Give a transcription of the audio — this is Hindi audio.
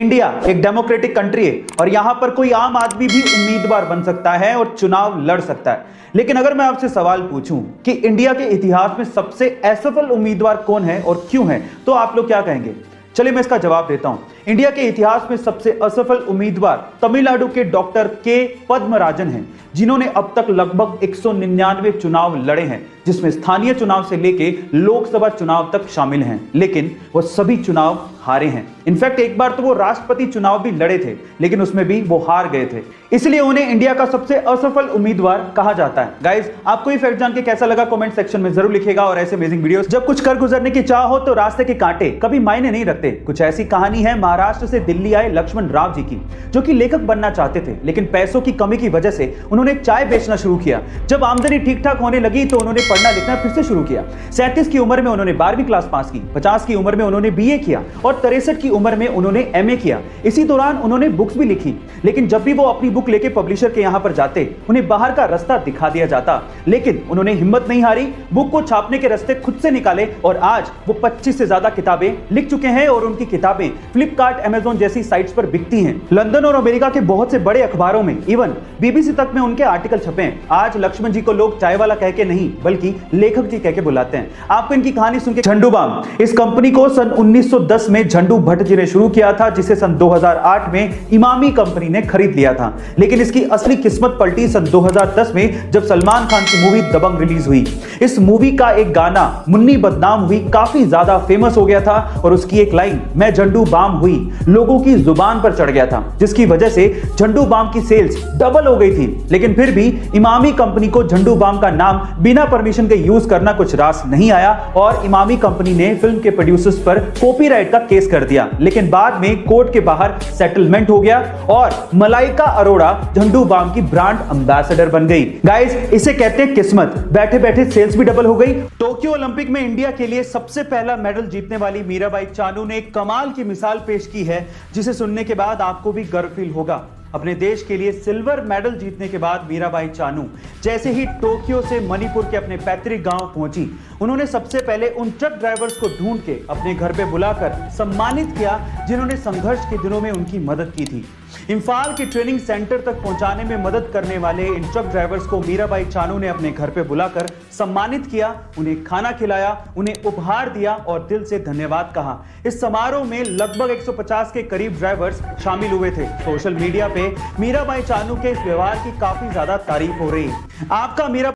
इंडिया एक डेमोक्रेटिक कंट्री है और यहां पर कोई आम आदमी भी उम्मीदवार बन सकता है और चुनाव लड़ सकता है। लेकिन अगर मैं आपसे सवाल पूछूं कि इंडिया के इतिहास में सबसे असफल उम्मीदवार कौन है और क्यों है, तो आप लोग क्या कहेंगे? चलिए मैं इसका जवाब देता हूं। इंडिया के इतिहास में सबसे असफल उम्मीदवार तमिलनाडु के डॉक्टर के पद्मराजन हैं, जिन्होंने अब तक लगभग 199 चुनाव लड़े हैं, जिसमें स्थानीय चुनाव से लेके लोकसभा चुनाव तक शामिल हैं। लेकिन वो सभी चुनाव हारे हैं। इनफैक्ट एक बार तो वो राष्ट्रपति चुनाव भी लड़े थे, लेकिन उसमें भी वो हार गए थे। इसलिए उन्हें इंडिया का सबसे असफल उम्मीदवार कहा जाता है। गाइस, आपको ये फैक्ट जान के कैसा लगा कमेंट सेक्शन में जरूर लिखिएगा। और ऐसे अमेजिंग वीडियोस जब कुछ कर गुजरने की चाह हो तो रास्ते के कांटे कभी मायने नहीं रखते। कुछ ऐसी कहानी है महाराष्ट्र से दिल्ली आए लक्ष्मण राव जी की, जो कि लेखक बनना चाहते थे, लेकिन पैसों की कमी की वजह से उन्होंने चाय बेचना शुरू किया। जब आमदनी ठीक ठाक होने लगी तो उन्होंने पढ़ना लिखना फिर से शुरू किया। 37 की उम्र में उन्होंने 12वीं क्लास पास की, 50 की उम्र में उन्होंने बीए किया और 63 की उम्र में उन्होंने एमए किया। इसी दौरान उन्होंने बुक्स भी लिखी, लेकिन जब भी वो अपनी बुक लेके पब्लिशर के यहां पर जाते, उन्हें बाहर का रास्ता दिखा दिया जाता। लेकिन उन्होंने हिम्मत नहीं हारी, बुक को छापने के रास्ते खुद से निकाले और आज वो 25 से ज्यादा किताबें लिख चुके हैं और उनकी किताबें फ्लिपकार्ट, अमेज़न जैसी साइट्स पर बिकती हैं। लंदन और अमेरिका के बहुत से बड़े अखबारों में, इवन बीबीसी तक में उनके आर्टिकल छपे हैं। आज लक्ष्मण जी को लोग चाय वाला कह के नहीं, बल्कि लेखक जी कह के बुलाते हैं। आपको इनकी कहानी सुन के झंडू बाम, इस कंपनी को सन 1910 में झंडू भट्ट जी ने शुरू किया था, जिसे सन 2008 में इमामी कंपनी ने खरीद लिया था। लेकिन इसकी असली किस्मत पलटी सन 2010 में, जब सलमान खान की मूवी दबंग रिलीज हुई। इस मूवी का एक गाना मुन्नी बदनाम हुई काफी ज्यादा फेमस हो गया था और उसकी एक लाइन मैं झंडू बाम हुई लोगों की जुबान पर चढ़ गया था, जिसकी वजह से झंडू बाम की सेल्स डबल हो गई थी। लेकिन फिर भी इमामी कंपनी को झंडू बाम का नाम बिना परमिशन के यूज करना कुछ रास नहीं आया और इमामी कंपनी ने फिल्म के प्रोड्यूसर्स पर कॉपीराइट का केस कर दिया। लेकिन बाद में कोर्ट के बाहर सेटलमेंट हो गया और मलाइका अरोड़ा झंडू बाम की ब्रांड एम्बेसडर बन गई। गाइस, इसे कहते हैं किस्मत। बैठे बैठे सेल्स भी डबल हो गई। टोक्यो ओलंपिक में इंडिया के लिए सबसे पहला मेडल जीतने वाली मीराबाई चानू ने एक कमाल की मिसाल पेश की है, जिसे सुनने के बाद आपको भी गर्व फील होगा। अपने देश के लिए सिल्वर मेडल जीतने के बाद मीराबाई चानू जैसे ही टोक्यो से मणिपुर के अपने पैतृक गांव पहुंची, उन्होंने सबसे पहले उन ट्रक ड्राइवर्स को ढूंढ के अपने घर पे बुलाकर सम्मानित किया, जिन्होंने संघर्ष के दिनों में उनकी मदद की थी। इंफाल के ट्रेनिंग सेंटर तक पहुंचाने में मदद करने वाले इन ट्रक ड्राइवर्स को मीराबाई चानू ने अपने घर पे बुलाकर सम्मानित किया, उन्हें खाना खिलाया, उन्हें उपहार दिया और दिल से धन्यवाद कहा। इस समारोह में लगभग 150 के करीब ड्राइवर्स शामिल हुए थे। सोशल मीडिया पे मीराबाई चानू के इस व्यवहार की काफी ज्यादा तारीफ हो रही है। आपका मीरा